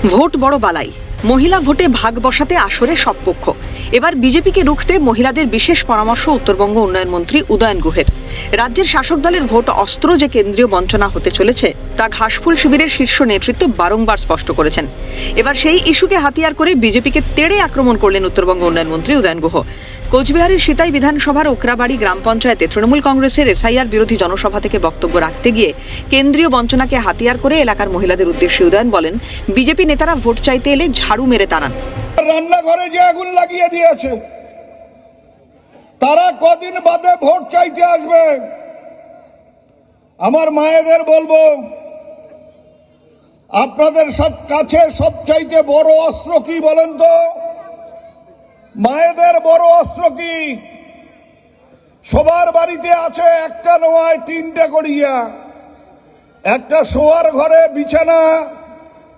Vote বড় বালাই, মহিলা ভোটে ভাগ বসাতে আসরে সব পক্ষ। এবার বিজেপিকে রুখতে মহিলাদের বিশেষ পরামর্শ উত্তরবঙ্গ উন্নয়ন মন্ত্রী উদয়ন গুহের। রাজ্যের শাসক দলের ভোট অস্ত্র যে কেন্দ্রীয় বঞ্চনা হতে চলেছে তা ঘাসফুল শিবিরের শীর্ষ নেতৃত্ব বারংবার স্পষ্ট করেছেন। এবার সেই ইস্যুকে হাতিয়ার করে বিজেপিকে তেড়ে আক্রমণ করলেন উত্তরবঙ্গ উন্নয়ন মন্ত্রী উদয়ন গুহ। কোচবিহারের সিতাই বিধানসভার ওকরাবাড়ি গ্রাম পঞ্চায়েতে তৃণমূল কংগ্রেসের এসআইআর বিরোধী জনসভা থেকে বক্তব্য রাখতে গিয়ে কেন্দ্রীয় বঞ্চনাকে হাতিয়ার করে এলাকার মহিলাদের উদ্দেশ্যে উদয়ন বলেন, বিজেপি নেতারা ভোট চাইতে এলে ঝাড়ু মেরে তাড়ান। রান্নাঘরে যে আগুন লাগিয়ে দিয়েছে তারা কদিন বাদে ভোট চাইতে আসবে। আমার মায়েদের বলবো, আপনাদের সব কাছে সবচাইতে বড় অস্ত্র কি বলেন তো? মায়েদের বড় অস্ত্র কি? সবার বাড়িতে আছে একটা নয় তিনটা করিয়া, একটা শোয়ার ঘরে বিছানা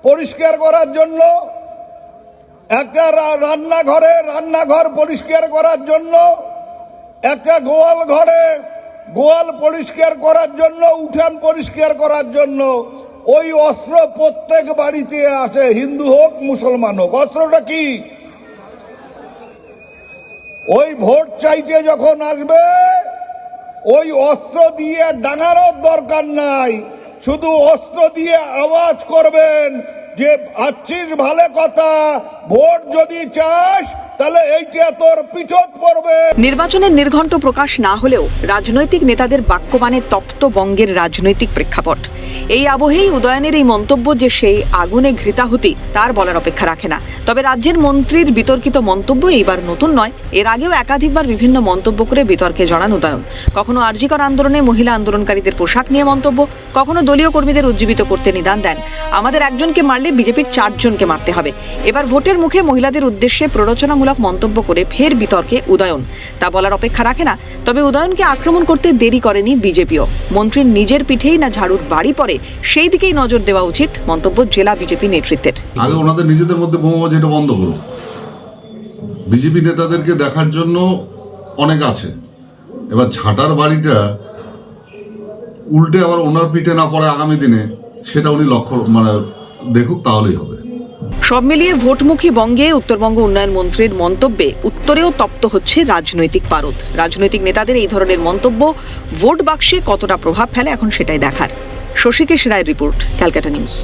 পরিষ্কার করার জন্য, একটা রান্নাঘর পরিষ্কার করার জন্য, একটা গোয়াল পরিষ্কার করার জন্য, উঠান পরিষ্কার করার জন্য। ওই অস্ত্র প্রত্যেক বাড়িতে আছে, হিন্দু হোক মুসলমান হোক। অস্ত্রটা কি? ওই ভোট চাইতে যখন আসবে ওই অস্ত্র দিয়ে ডাঙানোর দরকার নাই, শুধু অস্ত্র দিয়ে আওয়াজ করবেন যে আছিস ভালো কথা, ভোট যদি চাস তাহলে এইটা তোর পিঠত পড়বে। নির্বাচনের নির্ঘণ্ট প্রকাশ না হলেও রাজনৈতিক নেতাদের বাক্যবাণে তপ্ত বঙ্গের রাজনৈতিক প্রেক্ষাপট। এই আবহেই উদয়নের এই মন্তব্য যে সেই আগুনে ঘৃতাহুতি তার বলার অপেক্ষা রাখে না। তবে রাজ্যের মন্ত্রীর বিতর্কিত মন্তব্য এইবার নতুন নয়, এর আগেও একাধিকবার বিভিন্ন মন্তব্য করে বিতর্কে জড়ান উদয়ন। কখনো আরজিকর আন্দোলনে মহিলা আন্দোলনকারীদের পোশাক নিয়ে মন্তব্য, কখনো দলীয় কর্মীদের উজ্জীবিত করতে নিদান দেন। আমাদের একজনকে মারলে বিজেপির 4 জনকে মারতে হবে। এবার ভোটের মুখে মহিলাদের উদ্দেশ্যে প্ররোচনামূলক মন্তব্য করে ফের বিতর্কে উদয়ন। তা বলার অপেক্ষা রাখে না। তবে উদয়নকে আক্রমণ করতে দেরি করেনি বিজেপিও। মন্ত্রীর নিজের পিঠেই না ঝাড়ুর বাড়ি পড়ে, সেই দিকেই নজর দেওয়া উচিত মন্তব্য জেলা বিজেপি নেতৃত্বের। আগে ওনাদের নিজেদের মধ্যে বোমাবাজি এটা বন্ধ করুন। বিজেপি নেতাদেরকে দেখার জন্য অনেক আছে, এবার ঝাঁটার বাড়িটা উল্টে আবার ওনার পিঠে না পড়ে আগামী দিনে, সেটা উনি লক্ষ্য দেখুক, তাহলেই হবে। সব মিলিয়ে ভোটমুখী বঙ্গে উত্তরবঙ্গ উন্নয়ন মন্ত্রীর মন্তব্যে উত্তরেও তপ্ত হচ্ছে রাজনৈতিক পারদ। রাজনৈতিক নেতাদের এই ধরনের মন্তব্য ভোট বাক্সে কতটা প্রভাব ফেলে এখন সেটাই দেখার। শশীকেশ রায়ের রিপোর্ট, ক্যালকাটা নিউজ।